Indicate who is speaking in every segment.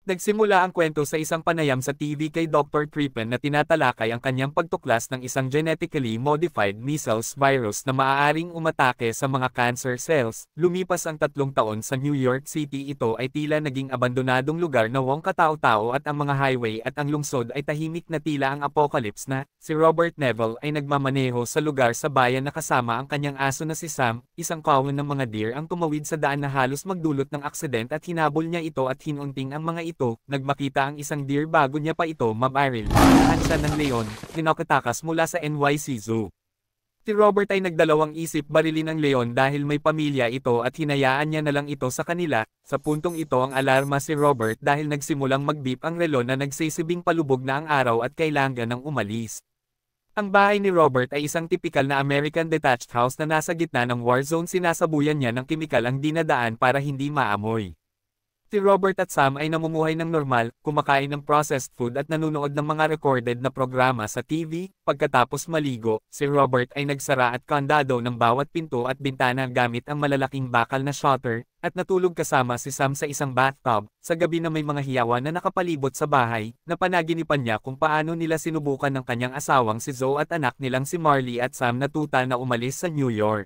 Speaker 1: Nagsimula ang kwento sa isang panayam sa TV kay Dr. Crippen na tinatalakay ang kanyang pagtuklas ng isang genetically modified measles virus na maaaring umatake sa mga cancer cells. Lumipas ang 3 taon sa New York City, ito ay tila naging abandonadong lugar na walang katao-tao at ang mga highway at ang lungsod ay tahimik na tila ang apocalypse na. Si Robert Neville ay nagmamaneho sa lugar sa bayan na kasama ang kanyang aso na si Sam, isang kawon ng mga deer ang tumawid sa daan na halos magdulot ng aksident at hinabol niya ito at hinunting ang mga ito. Nagmakita ang isang deer bago niya pa ito mabaril. Nahan siya ng leon, kinakatakas mula sa NYC Zoo. Si Robert ay nagdalawang isip barilin ang leon dahil may pamilya ito at hinayaan niya na lang ito sa kanila. Sa puntong ito ang alarma si Robert dahil nagsimulang mag-beep ang relo na nagsisibing palubog na ang araw at kailangan ng umalis. Ang bahay ni Robert ay isang tipikal na American detached house na nasa gitna ng war zone. Sinasabuyan niya ng kimikal ang dinadaan para hindi maamoy. Si Robert at Sam ay namumuhay ng normal, kumakain ng processed food at nanonood ng mga recorded na programa sa TV. Pagkatapos maligo, si Robert ay nagsara at kandado ng bawat pinto at bintana gamit ang malalaking bakal na shutter, at natulog kasama si Sam sa isang bathtub. Sa gabi na may mga hiyawan na nakapalibot sa bahay, napanaginipan niya kung paano nila sinubukan ng kanyang asawang si Zoe at anak nilang si Marley at Sam na tuta na umalis sa New York.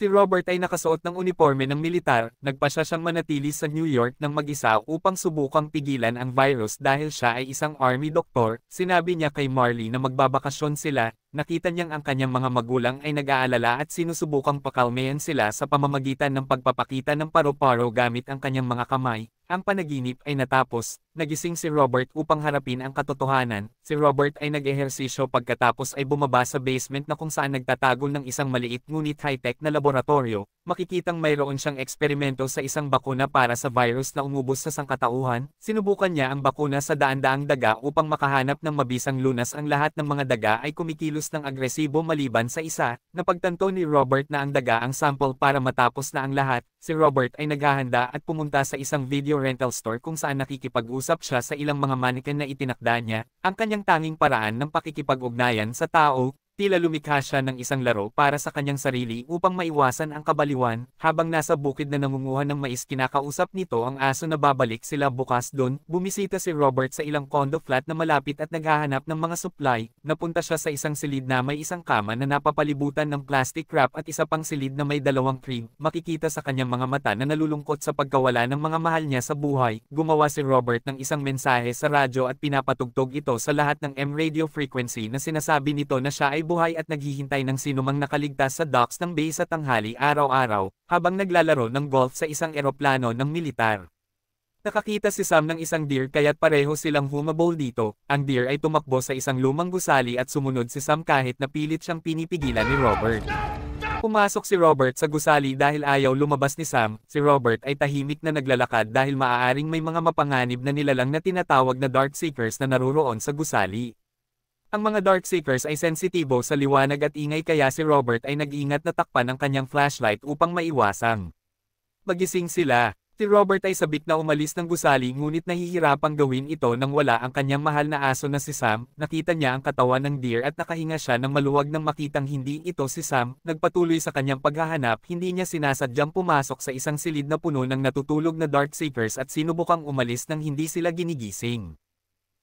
Speaker 1: Si Robert ay nakasuot ng uniforme ng militar, nagpasya siyang manatili sa New York ng mag-isa upang subukang pigilan ang virus dahil siya ay isang army doktor. Sinabi niya kay Marley na magbabakasyon sila. Nakita niyang ang kanyang mga magulang ay nag-aalala at sinusubukang pakalmayan sila sa pamamagitan ng pagpapakita ng paro-paro gamit ang kanyang mga kamay. Ang panaginip ay natapos, nagising si Robert upang harapin ang katotohanan. Si Robert ay nag-ehersisyo pagkatapos ay bumaba sa basement na kung saan nagtatago ng isang maliit ngunit high-tech na laboratorio. Makikitang mayroon siyang eksperimento sa isang bakuna para sa virus na umubos sa sangkatauhan. Sinubukan niya ang bakuna sa daan-daang daga upang makahanap ng mabisang lunas. Ang lahat ng mga daga ay kumikilos ng agresibo maliban sa isa. Napagtanto ni Robert na ang daga ang sample para matapos na ang lahat. Si Robert ay naghahanda at pumunta sa isang video rental store kung saan nakikipag-usap siya sa ilang mga mannequin na itinakda niya. Ang kanyang tanging paraan ng pakikipag-ugnayan sa tao, tila lumikha siya ng isang laro para sa kanyang sarili upang maiwasan ang kabaliwan. Habang nasa bukid na nangunguha ng mais, kinakausap nito ang aso na babalik sila bukas doon. Bumisita si Robert sa ilang condo flat na malapit at naghahanap ng mga supply. Napunta siya sa isang silid na may isang kama na napapalibutan ng plastic wrap at isa pang silid na may 2 crib. Makikita sa kanyang mga mata na nalulungkot sa pagkawala ng mga mahal niya sa buhay. Gumawa si Robert ng isang mensahe sa radyo at pinapatugtog ito sa lahat ng M-radio frequency na sinasabi nito na siya ay buhay at naghihintay ng sinumang nakaligtas sa docks ng base sa tanghali araw-araw, habang naglalaro ng golf sa isang eroplano ng militar. Nakakita si Sam ng isang deer kaya't pareho silang humabol dito. Ang deer ay tumakbo sa isang lumang gusali at sumunod si Sam kahit na pilit siyang pinipigilan ni Robert. Pumasok si Robert sa gusali dahil ayaw lumabas ni Sam. Si Robert ay tahimik na naglalakad dahil maaaring may mga mapanganib na nilalang na tinatawag na Darkseekers na naruroon sa gusali. Ang mga Darkseekers ay sensitibo sa liwanag at ingay kaya si Robert ay nag-iingat na takpan ang kanyang flashlight upang maiwasang magising sila. Si Robert ay sabik na umalis ng gusali ngunit nahihirapang gawin ito nang wala ang kanyang mahal na aso na si Sam. Nakita niya ang katawan ng deer at nakahinga siya ng maluwag nang makitang hindi ito si Sam. Nagpatuloy sa kanyang paghahanap, hindi niya sinasadyang pumasok sa isang silid na puno ng natutulog na Darkseekers at sinubukang umalis nang hindi sila ginigising.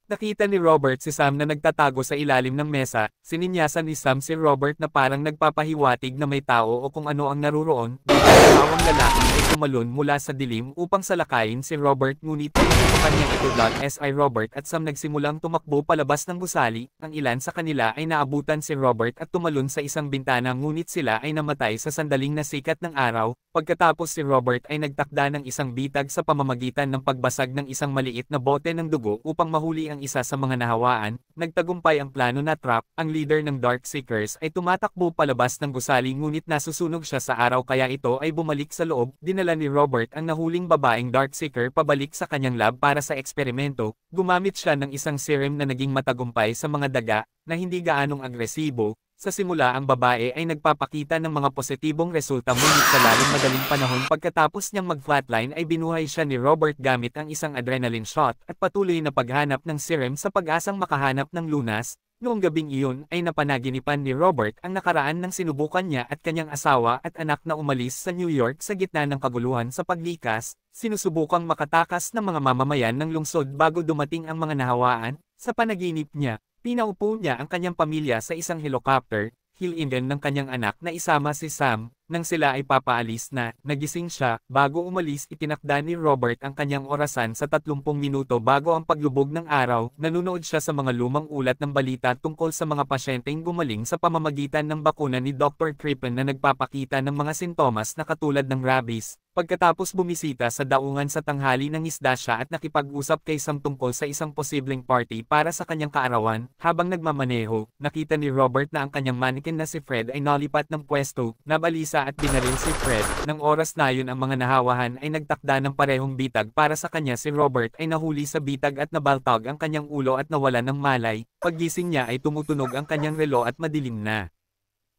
Speaker 1: Nakita ni Robert si Sam na nagtatago sa ilalim ng mesa. Sininyasan ni Sam si Robert na parang nagpapahiwatig na may tao o kung ano ang naruroon. Ang tawang lalaki ay tumalon mula sa dilim upang salakayin si Robert ngunit sa kanya ito si Robert at Sam nagsimulang tumakbo palabas ng gusali. Ang ilan sa kanila ay naabutan si Robert at tumalon sa isang bintana ngunit sila ay namatay sa sandaling nasikat ng araw. Pagkatapos si Robert ay nagtakda ng isang bitag sa pamamagitan ng pagbasag ng isang maliit na bote ng dugo upang mahuli ang isa sa mga nahawaan. Nagtagumpay ang plano na trap. Ang leader ng Darkseekers ay tumatakbo palabas ng gusali ngunit nasusunog siya sa araw kaya ito ay bumalik sa loob. Dinala ni Robert ang nahuling babaeng Darkseeker pabalik sa kanyang lab para sa eksperimento. Gumamit siya ng isang serum na naging matagumpay sa mga daga na hindi gaanong agresibo. Sa simula ang babae ay nagpapakita ng mga positibong resulta ngunit sa lalong madaling panahon pagkatapos niyang mag-flatline ay binuhay siya ni Robert gamit ang isang adrenaline shot at patuloy na paghanap ng serum sa pag-asang makahanap ng lunas. Noong gabing iyon ay napanaginipan ni Robert ang nakaraan ng sinubukan niya at kanyang asawa at anak na umalis sa New York sa gitna ng kaguluhan sa paglikas, sinusubukang makatakas ng mga mamamayan ng lungsod bago dumating ang mga nahawaan. Sa panaginip niya, pinaupo niya ang kanyang pamilya sa isang helicopter, hiligan ng kanyang anak na isama si Sam. Nang sila ay papaalis na, nagising siya, bago umalis itinakda ni Robert ang kanyang orasan sa 30 minuto bago ang paglubog ng araw. Nanunood siya sa mga lumang ulat ng balita tungkol sa mga pasyenteng gumaling sa pamamagitan ng bakuna ni Dr. Crippen na nagpapakita ng mga sintomas na katulad ng rabies. Pagkatapos bumisita sa daungan sa tanghali ng isda siya at nakipag-usap kay Sam tungkol sa isang posibleng party para sa kanyang kaarawan. Habang nagmamaneho, nakita ni Robert na ang kanyang mannequin na si Fred ay nalipat ng pwesto, nabalisa at binaril si Fred. Nang oras na yun ang mga nahawahan ay nagtakda ng parehong bitag para sa kanya. Si Robert ay nahuli sa bitag at nabaltag ang kanyang ulo at nawala ng malay. Paggising niya ay tumutunog ang kanyang relo at madilim na.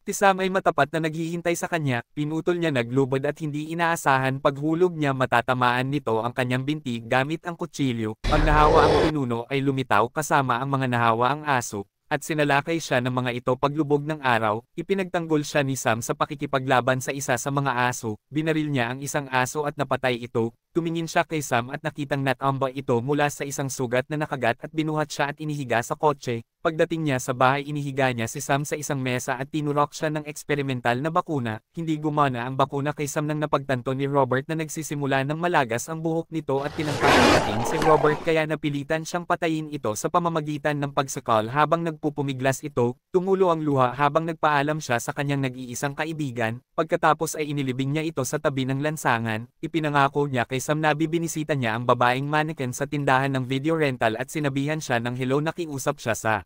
Speaker 1: Si Sam ay matapat na naghihintay sa kanya, pinutol niya naglubad at hindi inaasahan paghulog niya matatamaan nito ang kanyang binti gamit ang kutsilyo. Ang nahawa ang pinuno ay lumitaw kasama ang mga nahawa ang aso, at sinalakay siya ng mga ito paglubog ng araw. Ipinagtanggol siya ni Sam sa pakikipaglaban sa isa sa mga aso, binaril niya ang isang aso at napatay ito. Tumingin siya kay Sam at nakitang natamba ito mula sa isang sugat na nakagat at binuhat siya at inihiga sa kotse. Pagdating niya sa bahay inihiga niya si Sam sa isang mesa at tinurok siya ng eksperimental na bakuna. Hindi gumana ang bakuna kay Sam nang napagtanto ni Robert na nagsisimula ng malagas ang buhok nito at tinangkang si Robert kaya napilitan siyang patayin ito sa pamamagitan ng pagsakal habang nagpupumiglas ito. Tumulo ang luha habang nagpaalam siya sa kanyang nag-iisang kaibigan. Pagkatapos ay inilibing niya ito sa tabi ng lansangan. Ipinangako niya kay Sam na bibinisita niya ang babaeng mannequin sa tindahan ng video rental at sinabihan siya ng hello nakiusap siya sa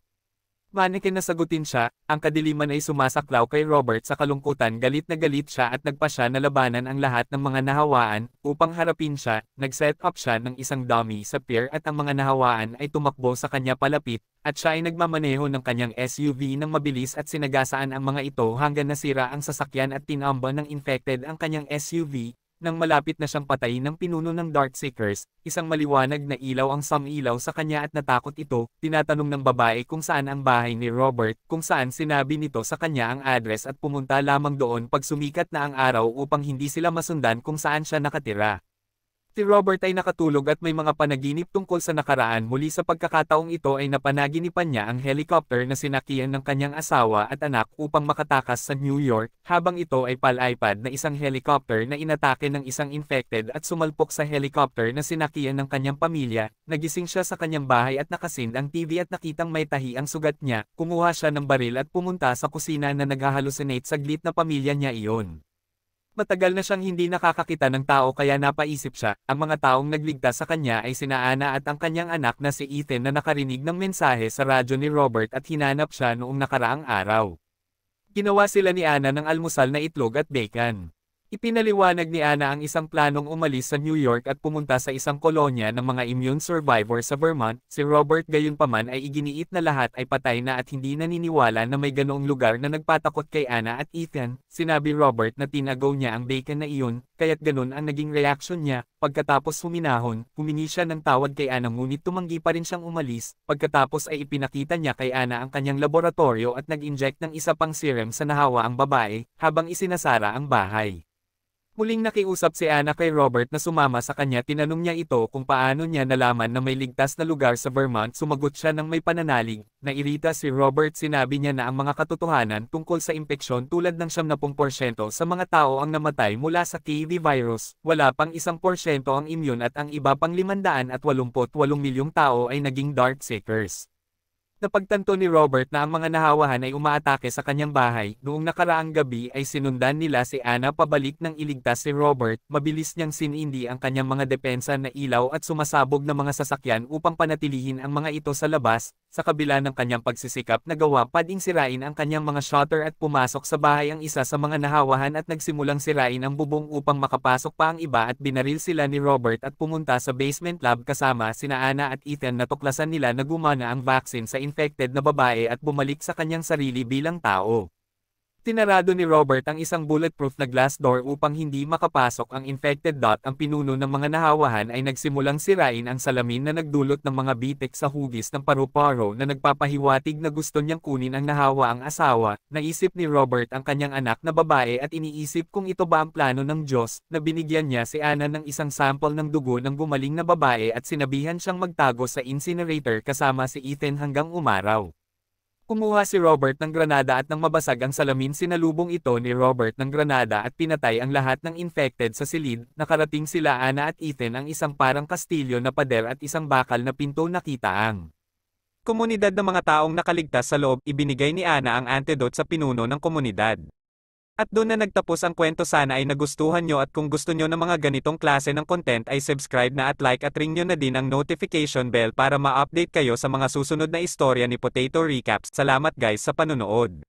Speaker 1: mannequin na sagutin siya. Ang kadiliman ay sumasaklaw kay Robert sa kalungkutan. Galit na galit siya at nagpa siya na labanan ang lahat ng mga nahawaan. Upang harapin siya, nag-set up siya ng isang dummy sa pier at ang mga nahawaan ay tumakbo sa kanya palapit, at siya ay nagmamaneho ng kanyang SUV ng mabilis at sinagasaan ang mga ito hanggang nasira ang sasakyan at tinamba ng infected ang kanyang SUV. Nang malapit na siyang patayin ng pinuno ng Darkseekers, isang maliwanag na ilaw ang sumilaw sa kanya at natakot ito. Tinatanong ng babae kung saan ang bahay ni Robert, kung saan sinabi nito sa kanya ang address at pumunta lamang doon pag sumikat na ang araw upang hindi sila masundan kung saan siya nakatira. Si Robert ay nakatulog at may mga panaginip tungkol sa nakaraan. Muli sa pagkakataong ito ay napanaginipan niya ang helicopter na sinakyan ng kanyang asawa at anak upang makatakas sa New York, habang ito ay palipad na isang helicopter na inatake ng isang infected at sumalpok sa helicopter na sinakyan ng kanyang pamilya. Nagising siya sa kanyang bahay at nakasind ang TV at nakitang may tahi ang sugat niya. Kumuha siya ng baril at pumunta sa kusina na naghahalusinate. Saglit na pamilya niya iyon. Matagal na siyang hindi nakakakita ng tao kaya napaisip siya. Ang mga taong nagligtas sa kanya ay sina Anna at ang kanyang anak na si Ethan na nakarinig ng mensahe sa radyo ni Robert at hinanap siya noong nakaraang araw. Ginawa sila ni Anna ng almusal na itlog at bacon. Ipinaliwanag ni Anna ang isang planong umalis sa New York at pumunta sa isang kolonya ng mga immune survivor sa Vermont. Si Robert gayunpaman ay iginiit na lahat ay patay na at hindi naniniwala na may ganoong lugar na nagpatakot kay Anna at Ethan. Sinabi Robert na tinagaw niya ang bacon na iyon, kaya't ganun ang naging reaksyon niya. Pagkatapos huminahon, humingi siya ng tawad kay Anna ngunit tumanggi pa rin siyang umalis. Pagkatapos ay ipinakita niya kay Anna ang kanyang laboratorio at nag-inject ng isa pang serum sa nahawa ang babae, habang isinasara ang bahay. Muling nakiusap si Anna kay Robert na sumama sa kanya. Tinanong niya ito kung paano niya nalaman na may ligtas na lugar sa Vermont. Sumagot siya ng may pananalig. Nairita si Robert. Sinabi niya na ang mga katotohanan tungkol sa impeksyon tulad ng 70% sa mga tao ang namatay mula sa KV virus. Wala pang 1% ang immune at ang iba pang 588 milyong tao ay naging Darkseekers. Napagtanto ni Robert na ang mga nahawahan ay umaatake sa kanyang bahay. Noong nakaraang gabi ay sinundan nila si Anna pabalik nang iligtas si Robert. Mabilis niyang sinindi ang kanyang mga depensa na ilaw at sumasabog na mga sasakyan upang panatilihin ang mga ito sa labas. Sa kabila ng kanyang pagsisikap nagawa pa ding sirain ang kanyang mga shutter at pumasok sa bahay ang isa sa mga nahawahan at nagsimulang sirain ang bubong upang makapasok pa ang iba at binaril sila ni Robert at pumunta sa basement lab kasama sina Anna at Ethan. Natuklasan nila na gumana ang vaccine sa infected na babae at bumalik sa kanyang sarili bilang tao. Tinarado ni Robert ang isang bulletproof na glass door upang hindi makapasok ang infected. Ang pinuno ng mga nahawahan ay nagsimulang sirain ang salamin na nagdulot ng mga bitik sa hugis ng paru-paro na nagpapahiwatig na gusto niyang kunin ang nahawa ang asawa. Naisip ni Robert ang kanyang anak na babae at iniisip kung ito ba ang plano ng Diyos, na binigyan niya si Anna ng isang sample ng dugo ng gumaling na babae at sinabihan siyang magtago sa incinerator kasama si Ethan hanggang umaraw. Kumuha si Robert ng granada at nang mabasag ang salamin sinalubong ito ni Robert ng granada at pinatay ang lahat ng infected sa silid. Nakarating sila Anna at Ethan ang isang parang kastilyo na pader at isang bakal na pinto. Nakita ang komunidad ng mga taong nakaligtas sa loob. Ibinigay ni Anna ang antidote sa pinuno ng komunidad. At doon na nagtapos ang kwento. Sana ay nagustuhan nyo at kung gusto nyo ng mga ganitong klase ng content ay subscribe na at like at ring nyo na din ang notification bell para ma-update kayo sa mga susunod na istorya ni Potato Recaps. Salamat guys sa panonood.